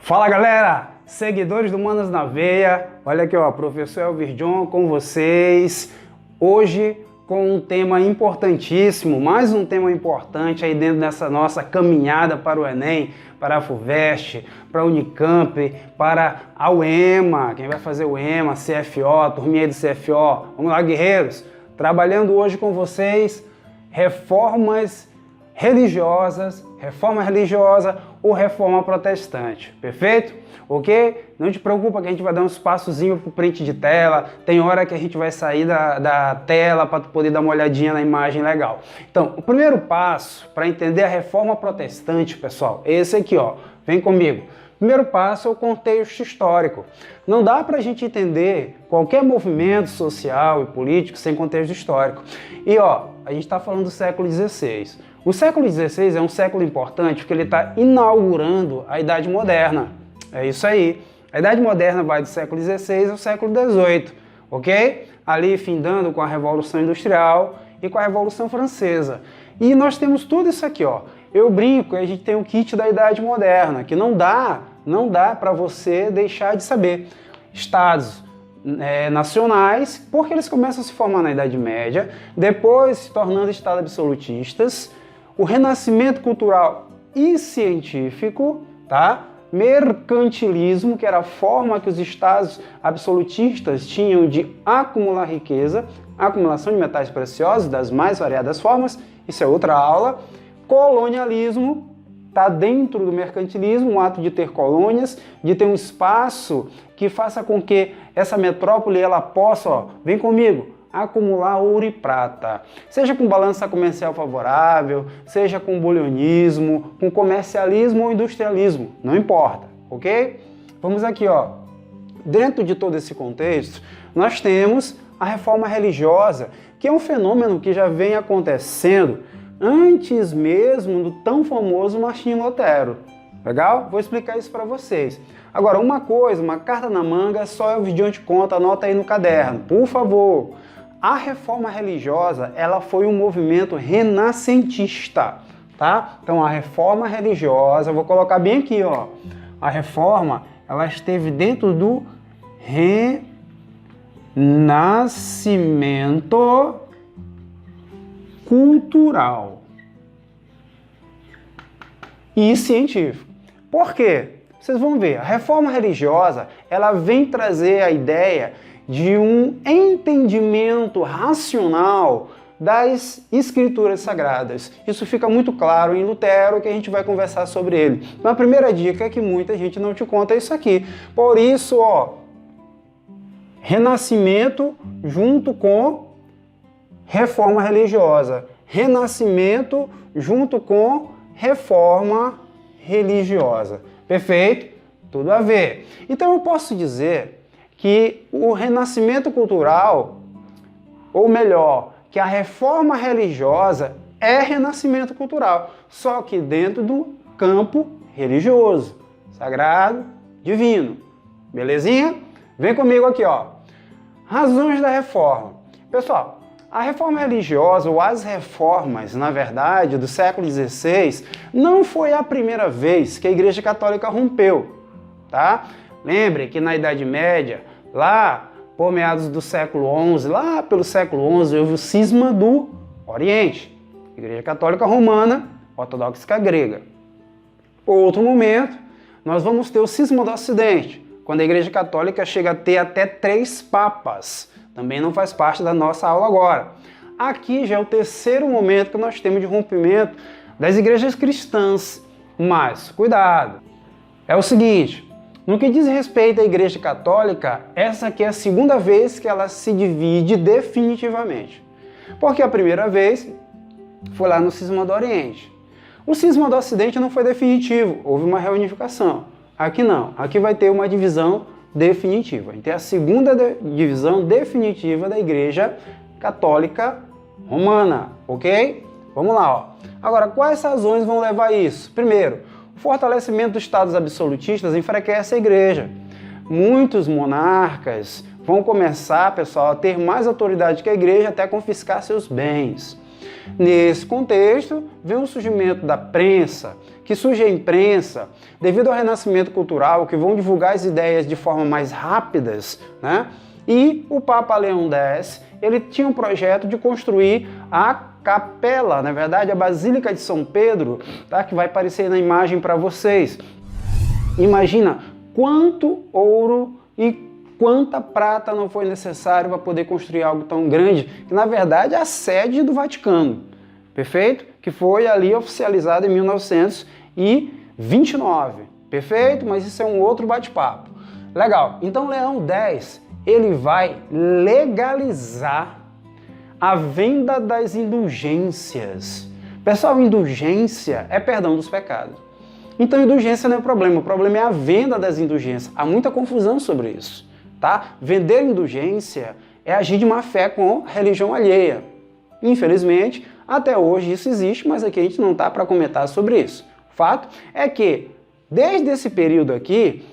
Fala galera, seguidores do Manos na Veia, olha aqui ó, professor Elvir John com vocês, hoje com um tema importantíssimo, mais um tema importante aí dentro dessa nossa caminhada para o Enem, para a FUVEST, para a Unicamp, para a UEMA, quem vai fazer o EMA, CFO, turminha do CFO, vamos lá guerreiros, trabalhando hoje com vocês, reforma religiosa ou reforma protestante, perfeito? Ok? Não te preocupa que a gente vai dar um espaçozinho pro print de tela, tem hora que a gente vai sair da tela para poder dar uma olhadinha na imagem legal. Então, o primeiro passo para entender a reforma protestante, pessoal, é esse aqui, ó, vem comigo. Primeiro passo é o contexto histórico. Não dá para a gente entender qualquer movimento social e político sem contexto histórico. E ó, a gente está falando do século XVI. O século XVI é um século importante porque ele está inaugurando a Idade Moderna. É isso aí. A Idade Moderna vai do século XVI ao século XVIII, ok? Ali findando com a Revolução Industrial e com a Revolução Francesa. E nós temos tudo isso aqui, ó. Eu brinco, a gente tem um kit da Idade Moderna, que não dá para você deixar de saber. Estados nacionais, porque eles começam a se formar na Idade Média, depois se tornando estados absolutistas, o renascimento cultural e científico, tá? Mercantilismo, que era a forma que os estados absolutistas tinham de acumular riqueza, acumulação de metais preciosos das mais variadas formas, isso é outra aula. Colonialismo, está dentro do mercantilismo, o ato de ter colônias, de ter um espaço que faça com que essa metrópole ela possa, ó, vem comigo, acumular ouro e prata, seja com balança comercial favorável, seja com bulionismo, com comercialismo ou industrialismo, não importa, ok? Vamos aqui, ó, dentro de todo esse contexto, nós temos a reforma religiosa, que é um fenômeno que já vem acontecendo antes mesmo do tão famoso Martinho Lutero. Legal? Vou explicar isso para vocês. Agora, uma coisa, uma carta na manga, só eu vídeo de conta, anota aí no caderno, por favor. A reforma religiosa, ela foi um movimento renascentista, tá? Então, a reforma religiosa, eu vou colocar bem aqui, ó. A reforma, ela esteve dentro do renascimento cultural e científico. Por quê? Vocês vão ver, a reforma religiosa, ela vem trazer a ideia de um entendimento racional das escrituras sagradas. Isso fica muito claro em Lutero, que a gente vai conversar sobre ele. Então, a primeira dica é que muita gente não te conta isso aqui. Por isso, ó, renascimento junto com reforma religiosa. Renascimento junto com reforma religiosa. Perfeito? Tudo a ver. Então eu posso dizer que o renascimento cultural, ou melhor, que a reforma religiosa é renascimento cultural, só que dentro do campo religioso, sagrado, divino. Belezinha? Vem comigo aqui, ó. Razões da reforma. Pessoal, a reforma religiosa, ou as reformas, na verdade, do século XVI, não foi a primeira vez que a Igreja Católica rompeu, tá? Lembre que na Idade Média, lá por meados do século XI, lá pelo século XI, houve o cisma do Oriente, Igreja Católica Romana, Ortodoxa Grega. Outro momento, nós vamos ter o cisma do Ocidente, quando a Igreja Católica chega a ter até 3 papas. Também não faz parte da nossa aula agora. Aqui já é o terceiro momento que nós temos de rompimento das igrejas cristãs. Mas, cuidado, é o seguinte, no que diz respeito à Igreja Católica, essa aqui é a segunda vez que ela se divide definitivamente. Porque a primeira vez foi lá no cisma do Oriente. O cisma do Ocidente não foi definitivo, houve uma reunificação. Aqui não, aqui vai ter uma divisão definitiva. Então é a segunda divisão definitiva da Igreja Católica Romana, ok? Vamos lá, ó. Agora, quais razões vão levar a isso? Primeiro, o fortalecimento dos estados absolutistas enfraquece a Igreja. Muitos monarcas vão começar, pessoal, a ter mais autoridade que a Igreja até confiscar seus bens. Nesse contexto, vem o surgimento da prensa, que surge a imprensa, devido ao renascimento cultural, que vão divulgar as ideias de forma mais rápidas, né? E o Papa Leão X, ele tinha um projeto de construir a capela, na verdade, a Basílica de São Pedro, tá? Que vai aparecer na imagem para vocês. Imagina quanto ouro e quanta prata não foi necessário para poder construir algo tão grande, que na verdade é a sede do Vaticano, perfeito? Que foi ali oficializado em 1929, perfeito? Mas isso é um outro bate-papo. Legal, então Leão X, ele vai legalizar a venda das indulgências. Pessoal, indulgência é perdão dos pecados. Então indulgência não é o problema é a venda das indulgências. Há muita confusão sobre isso, tá? Vender indulgência é agir de má fé com religião alheia. Infelizmente, até hoje isso existe, mas aqui a gente não está para comentar sobre isso. O fato é que, desde esse período aqui,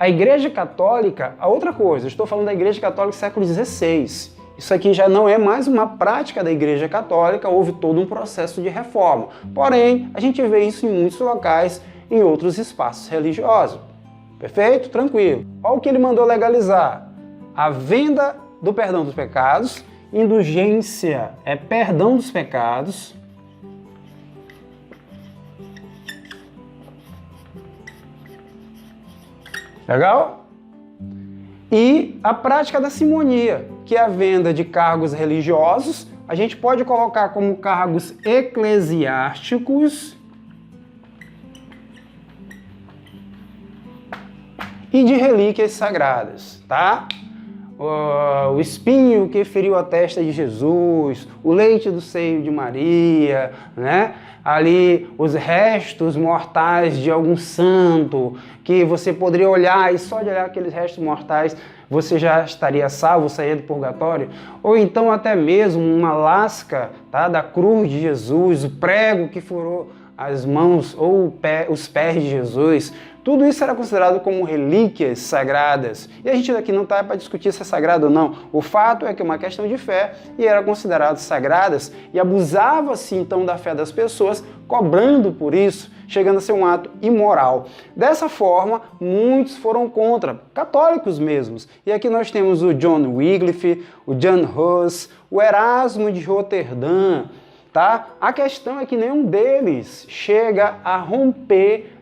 a Igreja Católica, a outra coisa, eu estou falando da Igreja Católica do século XVI. Isso aqui já não é mais uma prática da Igreja Católica, houve todo um processo de reforma. Porém, a gente vê isso em muitos locais, em outros espaços religiosos. Perfeito? Tranquilo. Olha o que ele mandou legalizar. A venda do perdão dos pecados, indulgência é perdão dos pecados, legal? E a prática da simonia, que é a venda de cargos religiosos, a gente pode colocar como cargos eclesiásticos e de relíquias sagradas, tá? O espinho que feriu a testa de Jesus, o leite do seio de Maria, né? Ali os restos mortais de algum santo, que você poderia olhar e só de olhar aqueles restos mortais você já estaria salvo, sair do purgatório. Ou então até mesmo uma lasca, tá, da cruz de Jesus, o prego que furou as mãos ou os pés de Jesus. Tudo isso era considerado como relíquias sagradas. E a gente aqui não está para discutir se é sagrado ou não. O fato é que é uma questão de fé e eram consideradas sagradas e abusava-se então da fé das pessoas, cobrando por isso, chegando a ser um ato imoral. Dessa forma, muitos foram contra, católicos mesmos. E aqui nós temos o John Wycliffe, o Jan Hus, o Erasmo de Roterdã, tá? A questão é que nenhum deles chega a romper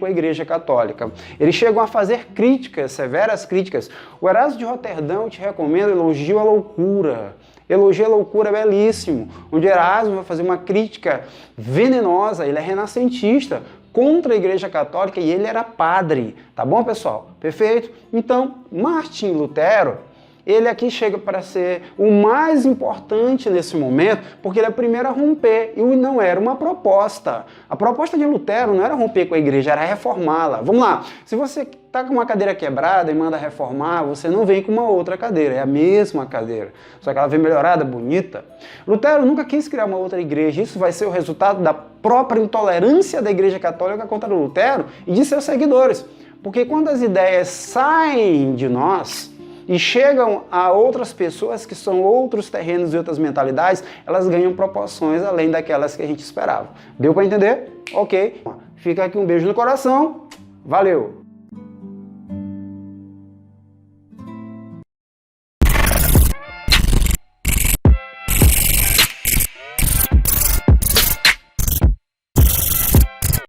com a Igreja Católica. Eles chegam a fazer críticas, severas críticas. O Erasmo de Roterdã, eu te recomendo, Elogio à Loucura. Elogio à Loucura é belíssimo, onde Erasmo vai fazer uma crítica venenosa, ele é renascentista, contra a Igreja Católica e ele era padre. Tá bom, pessoal? Perfeito? Então, Martim Lutero, ele aqui chega para ser o mais importante nesse momento, porque ele é o primeiro a romper, e não era uma proposta. A proposta de Lutero não era romper com a igreja, era reformá-la. Vamos lá, se você está com uma cadeira quebrada e manda reformar, você não vem com uma outra cadeira, é a mesma cadeira, só que ela vem melhorada, bonita. Lutero nunca quis criar uma outra igreja, isso vai ser o resultado da própria intolerância da Igreja Católica contra Lutero e de seus seguidores. Porque quando as ideias saem de nós e chegam a outras pessoas que são outros terrenos e outras mentalidades, elas ganham proporções além daquelas que a gente esperava. Deu para entender? Ok. Fica aqui um beijo no coração. Valeu!